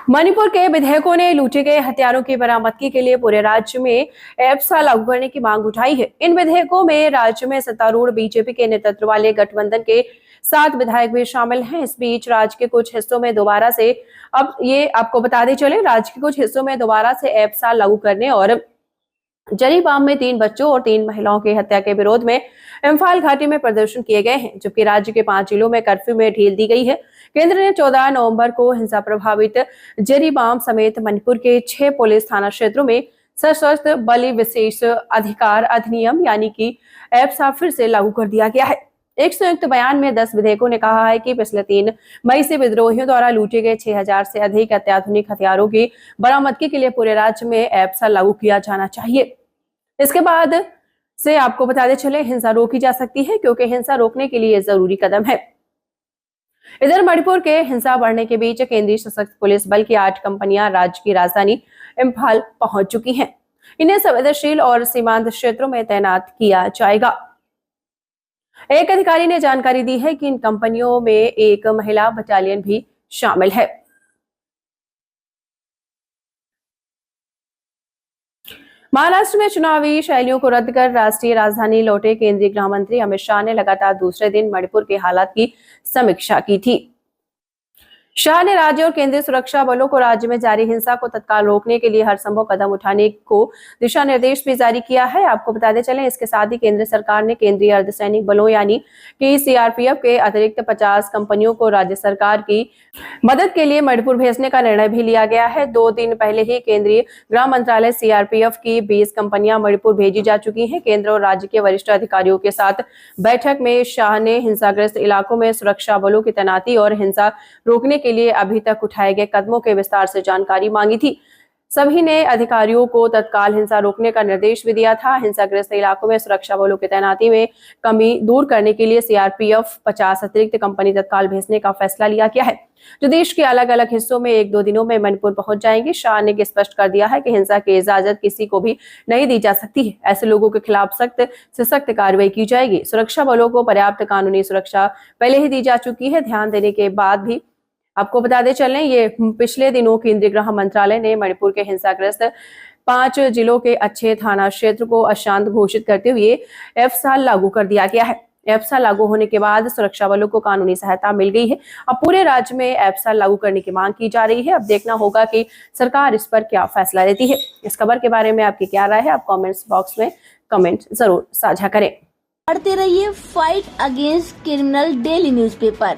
मणिपुर के विधायकों ने लूटे गए हथियारों की बरामदगी के लिए पूरे राज्य में एप्सा लागू करने की मांग उठाई है। इन विधेयकों में राज्य में सत्तारूढ़ बीजेपी के नेतृत्व वाले गठबंधन के 7 विधायक भी शामिल हैं। इस बीच राज्य के कुछ हिस्सों में दोबारा से आपको बताते चले, राज्य के कुछ हिस्सों में दोबारा से एप्सा लागू करने और जरीबाम में 3 बच्चों और 3 महिलाओं की हत्या के विरोध में इम्फाल घाटी में प्रदर्शन किए गए हैं, जबकि राज्य के 5 जिलों में कर्फ्यू में ढील दी गई है। केंद्र ने 14 नवंबर को हिंसा प्रभावित जरीबाम समेत मणिपुर के 6 पुलिस थाना क्षेत्रों में सशस्त्र बल विशेष अधिकार अधिनियम यानी कि एप्सा फिर से लागू कर दिया गया है। एक संयुक्त बयान में 10 विधेयकों ने कहा है कि पिछले 3 मई से विद्रोहियों द्वारा लूटे गए 6000 से अधिक अत्याधुनिक हथियारों की बरामदगी के लिए पूरे राज्य में एप्सा लागू किया जाना चाहिए। इसके बाद से आपको बताते चले, हिंसा रोकी जा सकती है क्योंकि हिंसा रोकने के लिए जरूरी कदम है। इधर मणिपुर के हिंसा बढ़ने के बीच केंद्रीय सशस्त्र पुलिस बल की 8 कंपनियां राज्य की राजधानी इम्फाल पहुंच चुकी हैं। इन्हें संवेदनशील और सीमांत क्षेत्रों में तैनात किया जाएगा। एक अधिकारी ने जानकारी दी है कि इन कंपनियों में एक महिला बटालियन भी शामिल है। महाराष्ट्र में चुनावी शैलियों को रद्द कर राष्ट्रीय राजधानी लौटे केंद्रीय गृह मंत्री अमित शाह ने लगातार दूसरे दिन मणिपुर के हालात की समीक्षा की थी। शाह ने राज्य और केंद्रीय सुरक्षा बलों को राज्य में जारी हिंसा को तत्काल रोकने के लिए हर संभव कदम उठाने को दिशा निर्देश भी जारी किया है। आपको बताते चलें, इसके साथ ही केंद्र सरकार ने केंद्रीय अर्धसैनिक बलों यानी कि सीआरपीएफ के अतिरिक्त 50 कंपनियों को राज्य सरकार की मदद के लिए मणिपुर भेजने का निर्णय भी लिया गया है। 2 दिन पहले ही केंद्रीय गृह मंत्रालय सीआरपीएफ की 20 कंपनियां मणिपुर भेजी जा चुकी हैं। केंद्र और राज्य के वरिष्ठ अधिकारियों के साथ बैठक में शाह ने हिंसाग्रस्त इलाकों में सुरक्षा बलों की तैनाती और हिंसा रोकने के लिए अभी तक उठाए गए कदमों के विस्तार से जानकारी मांगी थी। सभी ने अधिकारियों को तत्काल हिंसा रोकने का निर्देश भी दिया था। हिंसाग्रस्त इलाकों में सुरक्षा बलों की तैनाती में कमी दूर करने के लिए सीआरपीएफ 50 अतिरिक्त कंपनी तत्काल भेजने का फैसला लिया गया है, जो देश के अलग अलग हिस्सों में 1-2 दिनों में मणिपुर पहुंच जाएंगे। शाह ने स्पष्ट कर दिया है कि हिंसा की इजाजत किसी को भी नहीं दी जा सकती है। ऐसे लोगों के खिलाफ सख्त से सख्त कार्रवाई की जाएगी। सुरक्षा बलों को पर्याप्त कानूनी सुरक्षा पहले ही दी जा चुकी है। ध्यान देने के बाद भी आपको बताते चलें, ये पिछले दिनों केंद्रीय गृह मंत्रालय ने मणिपुर के हिंसाग्रस्त 5 जिलों के अच्छे थाना क्षेत्र को अशांत घोषित करते हुए एप्सा लागू कर दिया गया है। एप्सा लागू होने के बाद सुरक्षा बलों को कानूनी सहायता मिल गई है। अब पूरे राज्य में एप्सा लागू करने की मांग की जा रही है। अब देखना होगा कि सरकार इस पर क्या फैसला लेती है। इस खबर के बारे में आपकी क्या राय है, आप कमेंट्स बॉक्स में कमेंट जरूर साझा करें। पढ़ते रहिए fight against criminal daily newspaper.